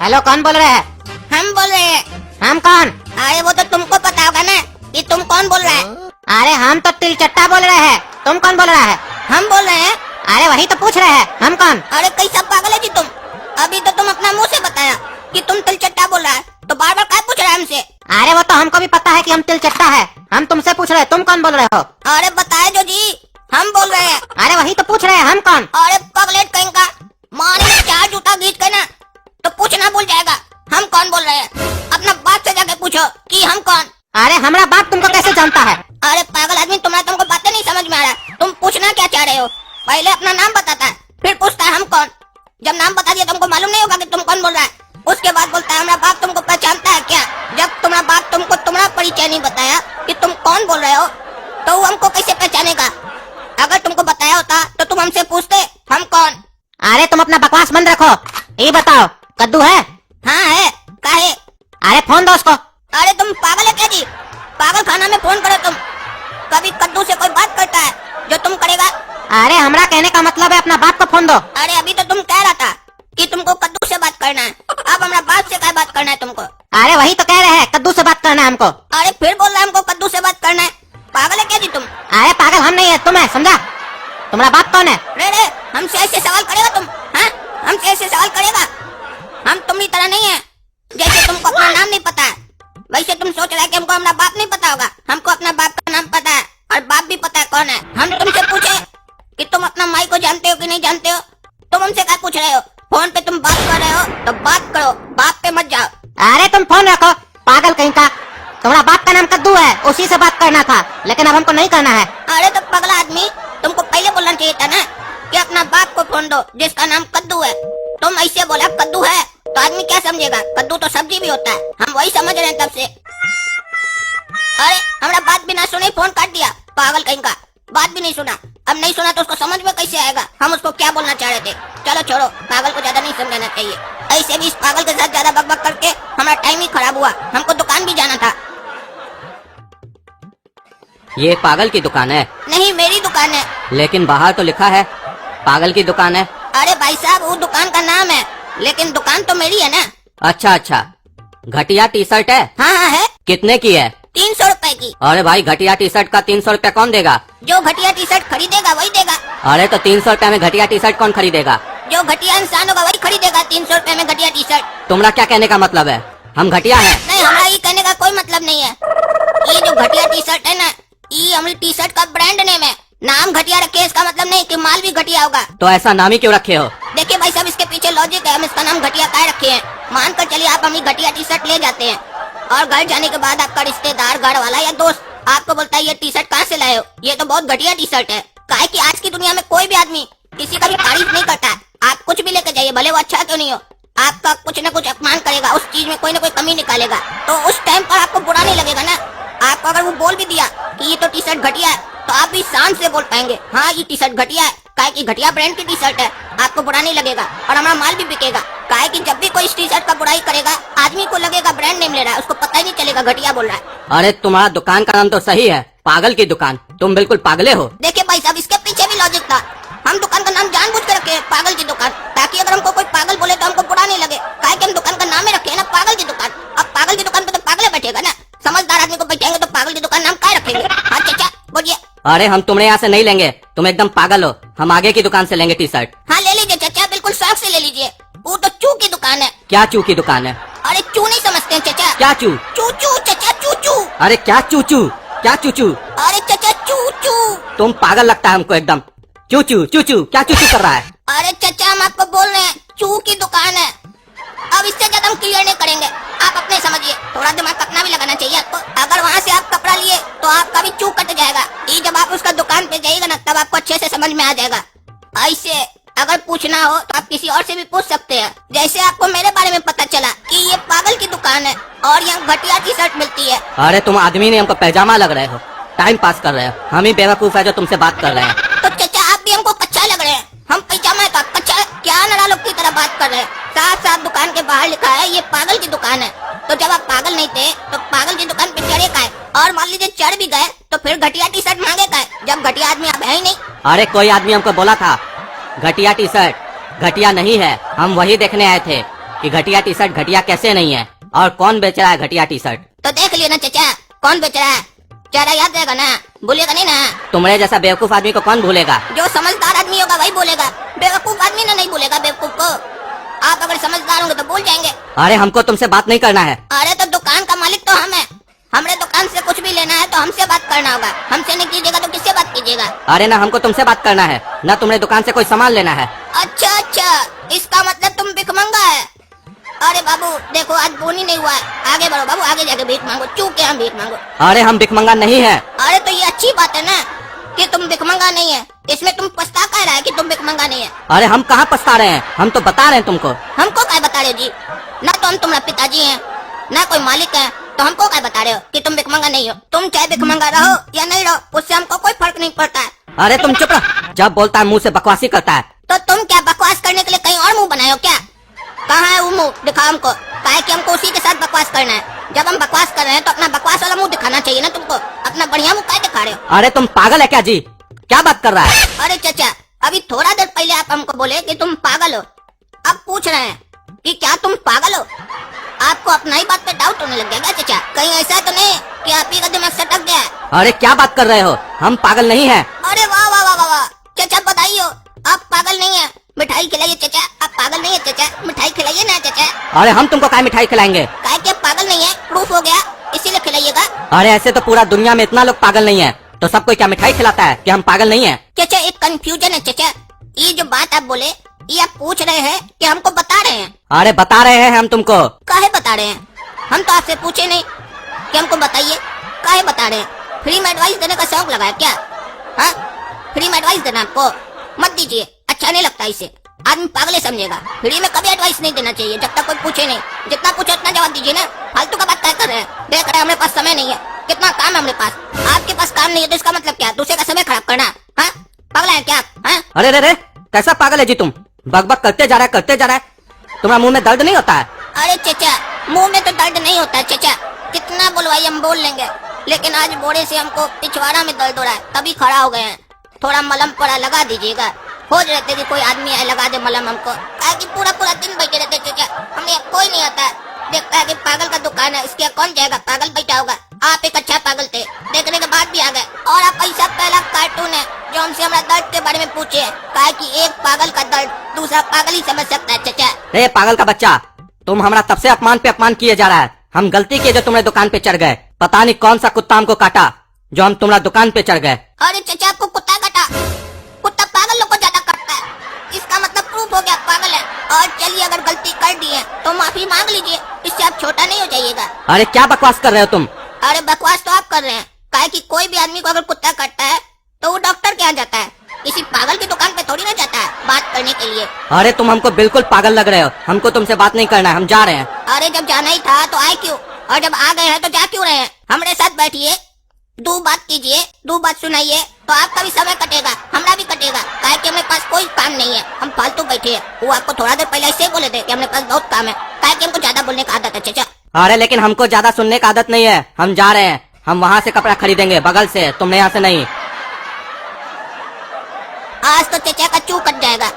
Hello, कौन बोल रहे हैं? हम बोल रहे हैं। हम कौन? अरे वो तो तुमको पता होगा ना कि तुम कौन बोल रहा है। अरे हम तो तिलचट्टा बोल रहे हैं। तुम कौन बोल रहा है? हम बोल रहे हैं। अरे वही तो पूछ रहे हैं, हम कौन? अरे कैसा पागल है जी तुम। अभी तो तुम अपना मुंह से बताया कि तुम तिलचट्टा बोल रहा है, तो बार बार क्या पूछ रहा है हमसे? अरे वो तो हमको भी पता है कि हम तिलचट्टा है। हम तुमसे पूछ रहे हैं, तुम कौन बोल रहे हो? अरे बताए जो जी, हम बोल रहे हैं। अरे वही तो पूछ रहे हैं, हम कौन? अरे पगलेट कहीं का मारे चार जूता गीत के ना तो पूछना भूल जाएगा हम कौन बोल रहे हैं। अपना बाप से जाके पूछो कि हम कौन। अरे हमारा बाप तुमको कैसे जानता है? अरे पागल आदमी, तुमको बातें नहीं समझ में आ रहा। तुम पूछना क्या चाह रहे हो? पहले अपना नाम बताता है, फिर पूछता है हम कौन। जब नाम बता दिया तुमको मालूम नहीं होगा कि तुम कौन बोल रहा है। उसके बाद बोलता है हमारा बाप तुमको पहचानता है क्या? जब तुम्हारा बाप तुमको तुम्हारा परिचय नहीं बताया कि तुम कौन बोल रहे हो तो वो हमको कैसे पहचानेगा? अगर तुमको बताया होता तो तुम हमसे पूछते हम कौन। अरे तुम अपना बकवास बंद रखो। ये बताओ, कद्दू है? हाँ है। काहे? अरे फोन दो उसको। अरे तुम पागल है क्या जी? पागल खाना में फोन करो तुम। कभी कद्दू से कोई बात करता है जो तुम करेगा? अरे हमारा कहने का मतलब है अपना बाप को फोन दो। अरे अभी तो तुम कह रहा था कि तुमको कद्दू से बात करना है, अब हमारा बाप से क्या बात करना है तुमको? अरे वही तो कह रहे हैं, कद्दू से बात करना है हमको। अरे फिर बोल रहा है हमको कद्दू से बात करना है। पागल है क्या जी तुम? अरे पागल हम नहीं है, तुम है, समझा? तुम्हारा बाप कौन है? रे हमसे ऐसे सवाल करेगा तुम? हाँ, हमसे ऐसे सवाल करेगा? हम तुम्हारी तरह नहीं है, जैसे तुमको अपना नाम नहीं पता है वैसे तुम सोच रहे हैं कि हमको अपना बाप नहीं पता होगा। हमको अपना बाप का नाम पता है और बाप भी पता है कौन है। हम तुमसे पूछे कि तुम अपना माई को जानते हो कि नहीं जानते हो, तुम हमसे क्या पूछ रहे हो? फोन पे तुम बात कर रहे हो तो बात करो, बाप पे मत जाओ। अरे तुम फोन रखो, पागल कहीं का। तुम्हारा बाप का नाम कद्दू है, उसी से बात करना था, लेकिन अब हमको नहीं करना है। अरे तो पगला आदमी, तुमको पहले बोलना चाहिए था ना कि अपना बाप को फोन दो जिसका नाम कद्दू है। तुम ऐसे बोला कद्दू है तो आदमी क्या समझेगा? कद्दू तो सब्जी भी होता है, हम वही समझ रहे हैं तब से। अरे हमारा बात भी ना सुने फोन काट दिया, पागल कहीं का। बात भी नहीं सुना, अब नहीं सुना तो उसको समझ में कैसे आएगा हम उसको क्या बोलना चाह रहे थे। चलो छोड़ो, पागल को ज्यादा नहीं समझाना चाहिए। ऐसे भी इस पागल के साथ ज्यादा बकबक करके हमारा टाइम ही खराब हुआ। हमको दुकान भी जाना था। ये पागल की दुकान है? नहीं, मेरी दुकान है। लेकिन बाहर तो लिखा है पागल की दुकान है। अरे भाई साहब, वो दुकान का नाम है, लेकिन दुकान तो मेरी है ना। अच्छा अच्छा, घटिया टी शर्ट है? हाँ हाँ है। कितने की है? 300 रुपए की। अरे भाई, घटिया टी शर्ट का 300 रुपया कौन देगा? जो घटिया टी शर्ट खरीदेगा वही देगा। अरे तो 300 रुपया में घटिया टी शर्ट कौन खरीदेगा? जो घटिया इंसान होगा वही खरीदेगा 300 रुपए में घटिया टी शर्ट। तुम्हारा क्या कहने का मतलब है? हम घटिया हैं? नहीं, हमारा ये कहने का कोई मतलब नहीं है। ये जो घटिया टी शर्ट है ना, ये हमारी टी शर्ट का ब्रांड नेम है। नाम घटिया रखे इसका मतलब नहीं कि माल भी घटिया होगा। तो ऐसा नाम ही क्यों रखे हो? देखिए भाई साहब, इसके पीछे लॉजिक है। हम इसका नाम घटिया काहे रखे हैं? मानकर चलिए आप हमारी घटिया टी शर्ट ले जाते हैं और घर जाने के बाद आपका रिश्तेदार, घर वाला या दोस्त आपको बोलता है ये टी शर्ट कहाँ से लाए हो, ये तो बहुत घटिया टी शर्ट है। काहे कि आज की दुनिया में कोई भी आदमी किसी का भी तारीफ नहीं करता है। आप कुछ भी लेकर जाइए, भले वो अच्छा क्यों नहीं हो, आपका कुछ न कुछ अपमान करेगा, उस चीज में कोई न कोई कमी निकालेगा। तो उस टाइम पर आपको बुरा नहीं लगेगा ना। आपको अगर वो बोल भी दिया कि ये तो टी शर्ट घटिया है तो आप भी शान से बोल पाएंगे हाँ ये टी शर्ट घटिया है, काहे कि घटिया ब्रांड की टी शर्ट है। आपको बुरा नहीं लगेगा और हमारा माल भी बिकेगा। काहे कि जब भी कोई इस टी शर्ट का बुराई करेगा आदमी को लगेगा ब्रांड नेम ले रहा है, उसको पता ही नहीं चलेगा घटिया बोल रहा है। अरे तुम्हारा दुकान का नाम तो सही है, पागल की दुकान। तुम बिल्कुल पागले हो। देखिए भाई साहब, इसके पीछे भी लॉजिक था। हम दुकान का नाम जानबूझ के रखे पागल की दुकान, ताकि अगर हमको कोई पागल बोले तो हमको बुरा नहीं लगे। काहे कि हम दुकान का नाम ही रखे है ना पागल की दुकान। अब पागल की दुकान पे तो पागल बैठेगा ना, समझदार आदमी को बैठेंगे तो पागल की दुकान नाम क्या रखेंगे? हाँ चाचा बोलिए। अरे हम तुम्हारे यहाँ से नहीं लेंगे, तुम एकदम पागल हो। हम आगे की दुकान से लेंगे टी शर्ट। हाँ ले लीजिए चाचा, बिल्कुल शौक से ले लीजिए। वो तो चू की दुकान है। क्या चू की दुकान है? अरे चू नहीं समझते हैं चाचा? क्या चू? चू चू चाचा, चू चू। अरे क्या चूचू? क्या चूचू? अरे चाचा चू चू। तुम पागल लगता है हमको एकदम। चूचू चूचू, क्या चूचू कर रहा है? अरे चाचा, हम आपको बोल रहे हैं चू की दुकान है। अब इससे ज्यादा हम क्लियर नहीं करेंगे, आप अपने समझिए। थोड़ा दिमाग अपना भी लगाना चाहिए आपको। अगर वहाँ से आप कपड़ा लिए तो आपका भी चू कट जाएगा। ये जब आप उसका दुकान पे जाइएगा ना तब आपको अच्छे से समझ में आ जाएगा। ऐसे अगर पूछना हो तो आप किसी और से भी पूछ सकते हैं। जैसे आपको मेरे बारे में पता चला कि ये पागल की दुकान है और यहाँ घटिया टी शर्ट मिलती है। अरे तुम आदमी नहीं, हमको पैजामा लग रहे हो, टाइम पास कर रहे हो। हम ही बेवकूफ है जो तुमसे बात कर रहे हैं। तो चाचा आप भी हमको कच्चा लग रहे हैं। हम पैजामा है तो आप कच्चा है क्या? नाला लोग की तरह बात कर रहे हैं। साफ साफ दुकान के बाहर लिखा है ये पागल की दुकान है। तो जब आप पागल नहीं थे तो पागल की दुकान पे चढ़े का है, और मान लीजिए चढ़ भी गए तो फिर घटिया टी शर्ट मांगे का है, जब घटिया आदमी आप है ही नहीं। अरे कोई आदमी हमको बोला था घटिया टी शर्ट। घटिया नहीं है, हम वही देखने आए थे। कि घटिया टी शर्ट घटिया कैसे नहीं है और कौन बेच रहा है घटिया टी शर्ट। तो देख लियो ना चाचा, कौन बेच रहा है। चेहरा याद रहेगा ना, भूलेगा नहीं ना। तुम्हारे जैसा बेवकूफ आदमी को कौन भूलेगा। जो समझदार आदमी होगा वही बोलेगा, बेवकूफ आदमी ना नहीं बोलेगा बेवकूफ को। आप अगर समझदार होंगे तो बोल जाएंगे। अरे हमको तुमसे बात नहीं करना है। अरे तो दुकान का मालिक तो हम है, हमरे दुकान से कुछ भी लेना है तो हमसे बात करना होगा। हमसे नहीं कीजिएगा तो किससे बात कीजिएगा। अरे ना हमको तुमसे बात करना है ना तुम्हारे दुकान से कोई सामान लेना है। अच्छा अच्छा, इसका मतलब तुम भिखमंगा है। अरे बाबू देखो, आज बोनी नहीं हुआ है, आगे बढ़ो बाबू, आगे जाके भीख मांगो, चूक के हम भीख मांगो। अरे हम भिखमंगा नहीं है। अरे तो ये अच्छी बात है ना कि तुम भिखमंगा नहीं है, इसमें तुम पछता कह रहा है कि तुम भिखमंगा नहीं है। अरे हम कहाँ पछता रहे हैं, हम तो बता रहे हैं तुमको। हमको क्या बता रहे हो जी, ना तो हम तुम्हारा पिताजी हैं ना कोई मालिक है, तो हमको क्या बता रहे हो कि तुम भिखमंगा नहीं हो। तुम चाहे भिखमंगा रहो या नहीं रहो, उससे हमको कोई फर्क नहीं पड़ता है। अरे तुम चुप रहो, जब बोलता है मुंह से बकवासी करता है। तो तुम क्या बकवास करने के लिए कहीं और मुंह बनाए हो क्या। कहाँ है वो मुंह, दिखाओ हमको। काहे कि हमको उसी के साथ बकवास करना है। जब हम बकवास कर रहे हैं तो अपना बकवास वाला मुंह दिखाना चाहिए ना तुमको, अपना बढ़िया मुंह काहे दिखा रहे हो। अरे तुम पागल है क्या जी, क्या बात कर रहा है। अरे चाचा, अभी थोड़ा देर पहले आप हमको बोले कि तुम पागल हो, अब पूछ रहे हैं कि क्या तुम पागल हो। आपको अपना ही बात पे डाउट होने लग गया चाचा, कहीं ऐसा तो नहीं कि आप ही का दिमाग सटक गया है। अरे क्या बात कर रहे हो, हम पागल नहीं है। अरे वाह वाह वाह वाह वाह, चाचा बताइए आप पागल नहीं है। मिठाई खिलाइए चाचा, आप पागल नहीं है चाचा, मिठाई खिलाइए ना चाचा। अरे हम तुमको क्या मिठाई खिलाएंगे। काहे कि आप पागल नहीं है, प्रूफ हो गया, इसीलिए खिलाइएगा। अरे ऐसे तो पूरा दुनिया में इतना लोग पागल नहीं है, तो सब कोई क्या मिठाई खिलाता है कि हम पागल नहीं है। चाचा एक कंफ्यूजन है चाचा, ये जो बात आप बोले ये आप पूछ रहे हैं कि हमको बता रहे हैं। अरे बता रहे हैं हम तुमको। काहे बता रहे हैं, हम तो आपसे पूछे नहीं कि हमको बताइए, काहे बता रहे हैं। फ्री में एडवाइस देने का शौक लगा है क्या। हाँ, फ्री में एडवाइस देना आपको मत दीजिए, अच्छा नहीं लगता इसे, आदमी पागल समझेगा। फ्री में कभी एडवाइस नहीं देना चाहिए जब तक कोई पूछे नहीं। जितना पूछे उतना जवाब दीजिए ना, फालतू का बात क्या कर रहे हैं। देख रहे हैं हमारे पास समय नहीं है, कितना काम है हमारे पास, आपके पास काम नहीं है तो इसका मतलब क्या, दूसरे का समय खराब करना। हाँ, पागल है क्या आप। हाँ? अरे रे रे, कैसा पागल है जी तुम, बकबक करते जा रहा है। तुम्हारा मुंह में दर्द नहीं होता है। अरे चाचा, मुंह में तो दर्द नहीं होता है चाचा, कितना बोलवाइए हम बोल लेंगे, लेकिन आज बोरे से हमको पिछवाड़ा में दर्द हो रहा है, तभी खड़ा हो गए हैं। थोड़ा मलम पड़ा लगा दीजिएगा। खोज रहते कि कोई आदमी आए लगा दे मलम हमको, कि पूरा पूरा दिन बैठे रहते चाचा, हमें कोई नहीं आता है। देखता है कि पागल का दुकान है, इसके कौन जाएगा, पागल बैठा होगा। आप एक अच्छा पागल थे, देखने के बाद भी आ गए। और आप ऐसा पहला कार्टून है जो हमसे हमारा दर्द के बारे में पूछे, कहा कि एक पागल का दर्द दूसरा पागल ही समझ सकता है चाचा। रे पागल का बच्चा, तुम हमारा तब से अपमान पे अपमान किए जा रहा है। हम गलती किए जो तुम्हारे दुकान पे चढ़ गए, पता नहीं कौन सा कुत्ता हमको काटा जो हम तुम्हारा दुकान पे चढ़ गए। अरे चाचा, आपको कुत्ता काटा, कुत्ता पागल लोग को ज्यादा काटता है, इसका मतलब प्रूफ हो गया पागल है। और चलिए अगर गलती कर दी है तो माफी मांग लीजिए, इससे आप छोटा नहीं हो जाइएगा। अरे क्या बकवास कर रहे हो तुम। अरे बकवास तो आप कर रहे हैं, काहे कि कोई भी आदमी को अगर कुत्ता काटता है तो वो डॉक्टर के यहाँ जाता है, किसी पागल की दुकान पे थोड़ी ना जाता है बात करने के लिए। अरे तुम हमको बिल्कुल पागल लग रहे हो, हमको तुमसे बात नहीं करना है, हम जा रहे हैं। अरे जब जाना ही था तो आए क्यों, और जब आ गए हैं तो जा क्यों रहे हैं। हमारे साथ बैठिए, दो बात कीजिए, दो बात सुनाइए, तो आपका भी समय कटेगा, हमारा भी कटेगा। काहे कि हमारे पास कोई काम नहीं है, हम फालतू बैठे हैं। वो आपको थोड़ा देर पहले ऐसे बोले थे कि हमारे पास बहुत काम है, काहे कि हमको ज्यादा बोलने का आदत है चाचा। अरे लेकिन हमको ज्यादा सुनने का आदत नहीं है, हम जा रहे हैं, हम वहाँ से कपड़ा खरीदेंगे बगल से, तुमने यहाँ से नहीं। आज तो चाचा का चू कट जाएगा।